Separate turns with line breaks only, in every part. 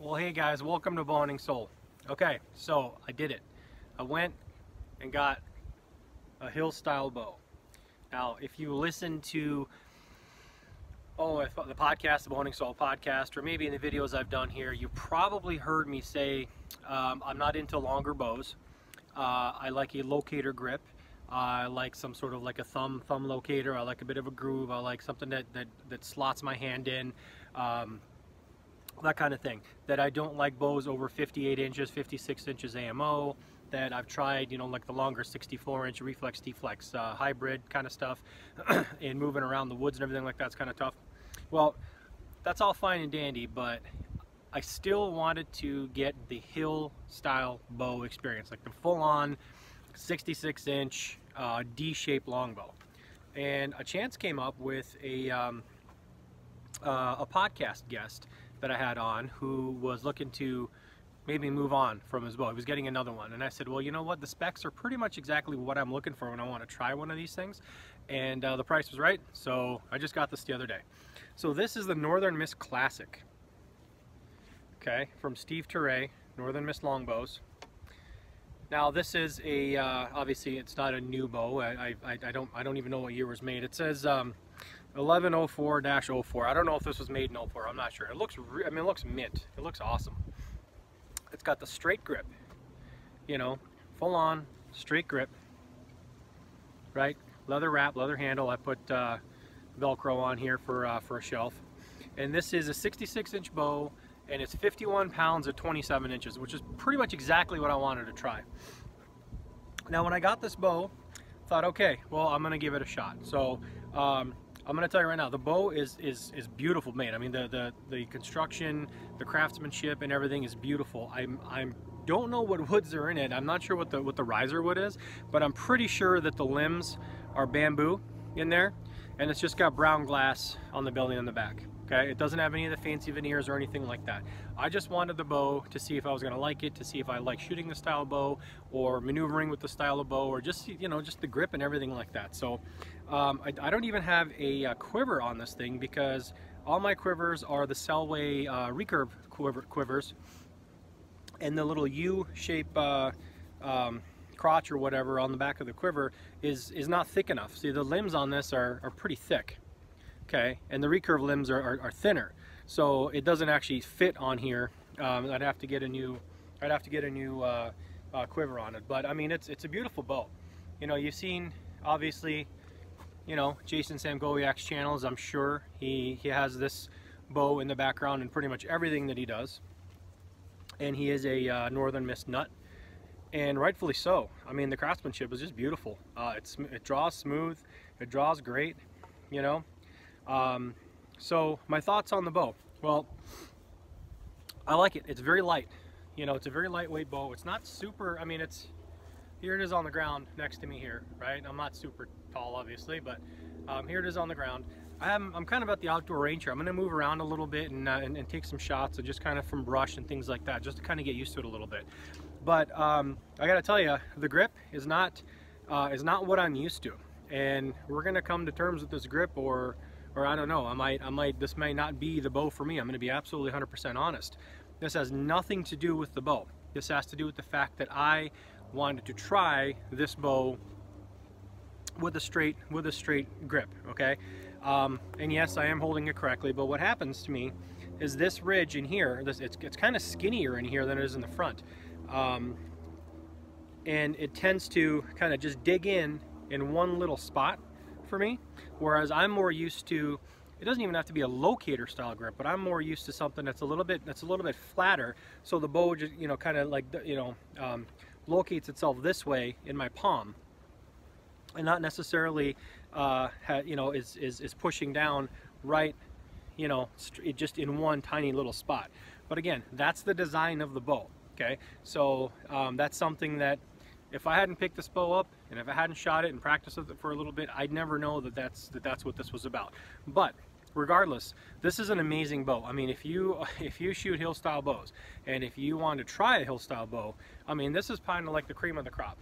Well, hey guys, welcome to Bowhunting Soul. Okay, so I did it. I went and got a hill style bow. Now, if you listen to the podcast, the Bowhunting Soul podcast, or maybe in the videos I've done here, you probably heard me say I'm not into longer bows. I like a locator grip. I like some sort of like a thumb locator. I like a bit of a groove. I like something that slots my hand in. That kind of thing. That I don't like bows over 58 inches, 56 inches AMO. That I've tried, like the longer 64-inch reflex, deflex, hybrid kind of stuff, and moving around the woods and everything like that's kind of tough. Well, that's all fine and dandy, but I still wanted to get the hill style bow experience, like the full-on 66-inch D-shaped longbow. And a chance came up with a podcast guest that I had on who was looking to maybe move on from his bow. He was getting another one, and I said, well, you know what, the specs are pretty much exactly what I'm looking for when I want to try one of these things, and the price was right, so I just got this the other day. So this is the Northern Miss Classic, okay, from Steve Turay, Northern Miss Longbows. Now this is a obviously it's not a new bow. I don't even know what year it was made. It says 1104-04. I don't know if this was made in 04. I'm not sure. It looks, it looks mint. It looks awesome. It's got the straight grip, full on straight grip, right? Leather wrap, leather handle. I put Velcro on here for a shelf. And this is a 66-inch bow, and it's 51 pounds at 27 inches, which is pretty much exactly what I wanted to try. Now, when I got this bow, I thought, okay, well, I'm gonna give it a shot. So, I'm going to tell you right now, the bow is beautiful made. I mean, the construction, the craftsmanship, and everything is beautiful. I don't know what woods are in it. I'm not sure what the riser wood is, but I'm pretty sure that the limbs are bamboo in there, and it's just got brown glass on the building on the back. Okay, it doesn't have any of the fancy veneers or anything like that. I just wanted the bow to see if I was going to like it, to see if I like shooting the style bow or maneuvering with the style of bow, or just just the grip and everything like that. So I don't even have a quiver on this thing, because all my quivers are the Selway recurve quivers, and the little U-shape crotch or whatever on the back of the quiver is not thick enough. See, the limbs on this are pretty thick. Okay, and the recurve limbs are thinner, so it doesn't actually fit on here. I'd have to get a new quiver on it. But I mean, it's a beautiful bow. You've seen, obviously, Jason Samgowiak's channels. I'm sure he has this bow in the background in pretty much everything that he does, and he is a Northern Miss nut, and rightfully so. I mean, the craftsmanship is just beautiful. It draws smooth, it draws great, So my thoughts on the bow. Well, I like it. It's very light. It's a very lightweight bow. It's not super, here it is on the ground next to me here, right? I'm not super tall, obviously, but here it is on the ground. I'm kind of at the outdoor range here. I'm going to move around a little bit and take some shots, and just kind of from brush and things like that, just to kind of get used to it a little bit. But I got to tell you, the grip is not what I'm used to, and we're going to come to terms with this grip, or I don't know, this may not be the bow for me. I'm going to be absolutely 100% honest. This has nothing to do with the bow. This has to do with the fact that I wanted to try this bow with a straight grip, okay? And yes, I am holding it correctly, but what happens to me is this ridge in here, it's kind of skinnier in here than it is in the front. And it tends to kind of just dig in one little spot for me, whereas I'm more used to, it doesn't even have to be a locator style grip, but I'm more used to something that's a little bit flatter, so the bow just kind of like locates itself this way in my palm, and not necessarily is pushing down right, just in one tiny little spot. But again, that's the design of the bow. Okay, so that's something that, if I hadn't picked this bow up, and if I hadn't shot it and practiced with it for a little bit, I'd never know that's what this was about. But regardless, this is an amazing bow. I mean, if you shoot hill style bows, and if you want to try a hill style bow, this is kind of like the cream of the crop.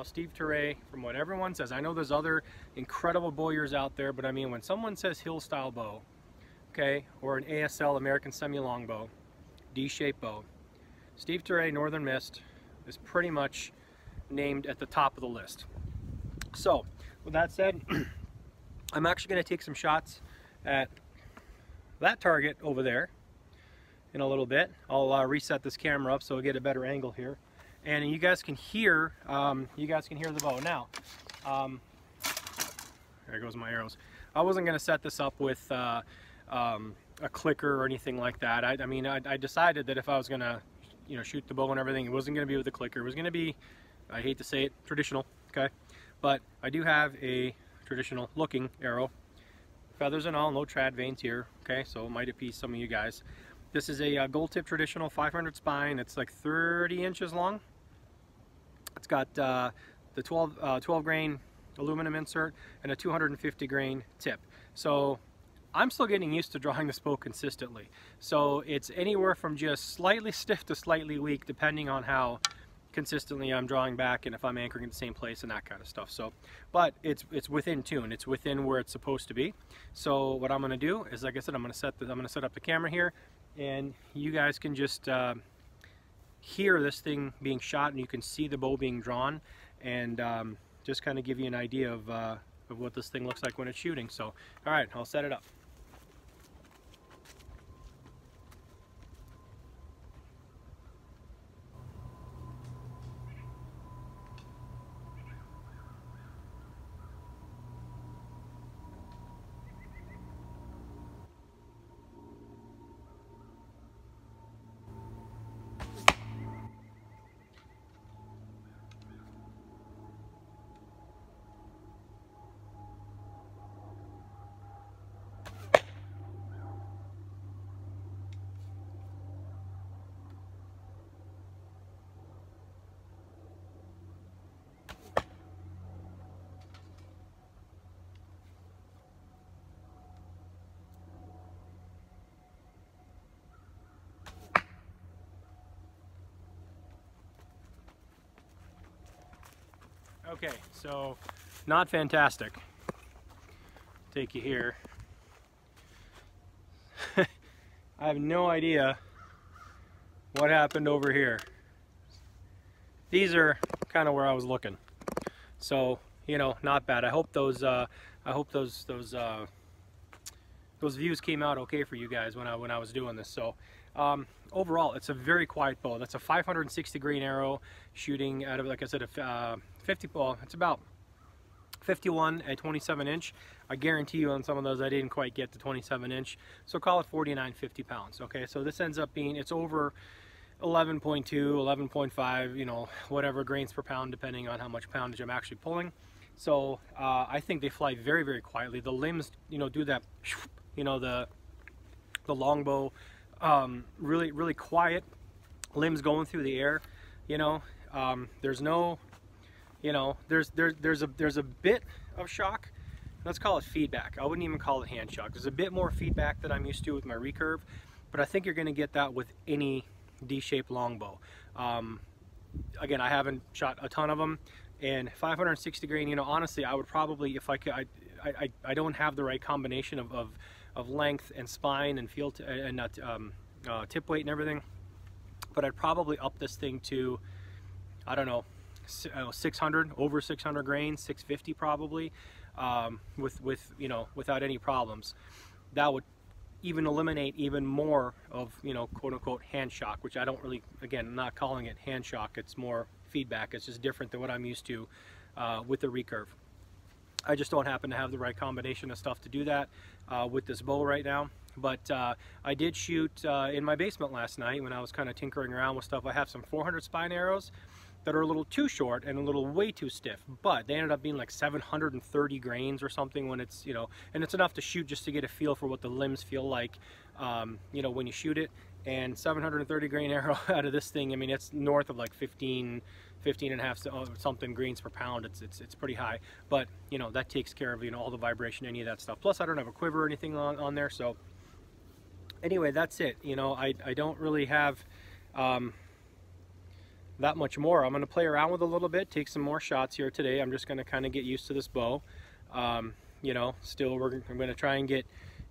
Steve Turay, from what everyone says. I know there's other incredible bowyers out there, but when someone says hill style bow, okay, or an ASL, American Semi-Longbow, D-shaped bow. Steve Turay Northern Mist is pretty much named at the top of the list. So with that said, I'm actually going to take some shots at that target over there in a little bit. I'll reset this camera up so I get a better angle here, and you guys can hear the bow. Now, there goes my arrows. I wasn't going to set this up with a clicker or anything like that. I mean, I decided that if I was going to, you know, shoot the bow and everything, it wasn't going to be with a clicker. It was going to be, I hate to say it, traditional. Okay, but I do have a traditional looking arrow, feathers and all, no trad veins here. Okay, so it might appease some of you guys. This is a gold tip traditional 500 spine. It's like 30 inches long. It's got the 12 grain aluminum insert and a 250 grain tip. So I'm still getting used to drawing this bow consistently. So it's anywhere from just slightly stiff to slightly weak, depending on how consistently I'm drawing back and if I'm anchoring in the same place and that kind of stuff. So, but it's within tune. It's within where it's supposed to be. So what I'm going to do is, like I said, I'm going to set up the camera here, and you guys can just hear this thing being shot, and you can see the bow being drawn, and just kind of give you an idea of what this thing looks like when it's shooting. So, all right, I'll set it up. Okay, so not fantastic. Take you here. I have no idea what happened over here. These are kind of where I was looking. So, you know, not bad. I hope those views came out okay for you guys when I was doing this. So overall, it's a very quiet bow. That's a 560 grain arrow shooting out of, like I said, a 50 ball. It's about 51 at 27 inch. I guarantee you on some of those I didn't quite get to 27 inch. So call it 49, 50 pounds. Okay, so this ends up being, it's over 11.2, 11.5, you know, whatever grains per pound, depending on how much poundage I'm actually pulling. So I think they fly very, very quietly. The limbs, you know, do that, you know, the longbow, really, really quiet limbs going through the air. You know, there's no, you know, there's a bit of shock. Let's call it feedback. I wouldn't even call it hand shock. There's a bit more feedback that I'm used to with my recurve, but I think you're going to get that with any D-shaped longbow. Again, I haven't shot a ton of them, and 560 grain, you know, honestly, I would probably, if I could, I don't have the right combination of length and spine and field and tip weight and everything, but I'd probably up this thing to, I don't know, 600, over 600 grains, 650 probably, with you know, without any problems. That would even eliminate even more of, you know, quote unquote hand shock, which I don't really, again, I'm not calling it hand shock, it's more feedback. It's just different than what I'm used to with the recurve. I just don't happen to have the right combination of stuff to do that with this bow right now. But I did shoot in my basement last night when I was kind of tinkering around with stuff. I have some 400 spine arrows that are a little too short and a little way too stiff, but they ended up being like 730 grains or something when it's, you know, and it's enough to shoot just to get a feel for what the limbs feel like, you know, when you shoot it. And 730 grain arrow out of this thing, I mean, it's north of like 15 and a half something grains per pound. It's pretty high, but you know, that takes care of, you know, all the vibration, any of that stuff. Plus I don't have a quiver or anything on there. So anyway, that's it. You know, I don't really have that much more. I'm going to play around with a little bit, take some more shots here today. I'm just going to kind of get used to this bow. You know, still I'm going to try and get,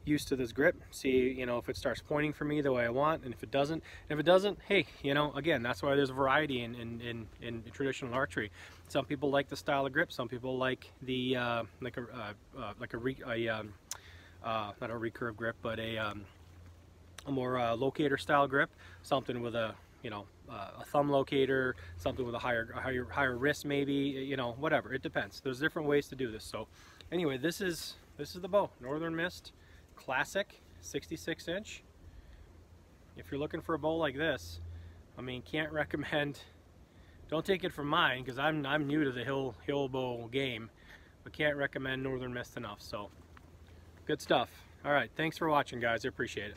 used to this grip, see, you know, if it starts pointing for me the way I want, and if it doesn't, hey, you know, again, that's why there's variety in traditional archery. Some people like the style of grip, some people like the not a recurve grip, but a more locator style grip, something with a, you know, a thumb locator, something with a higher wrist, maybe, you know, whatever. It depends. There's different ways to do this. So anyway, this is the bow, Northern Mist Classic 66 inch. If you're looking for a bow like this, I mean, can't recommend. Don't take it from mine, because I'm new to the hill bow game, but can't recommend Northern Mist enough. So good stuff. All right, thanks for watching, guys. I appreciate it.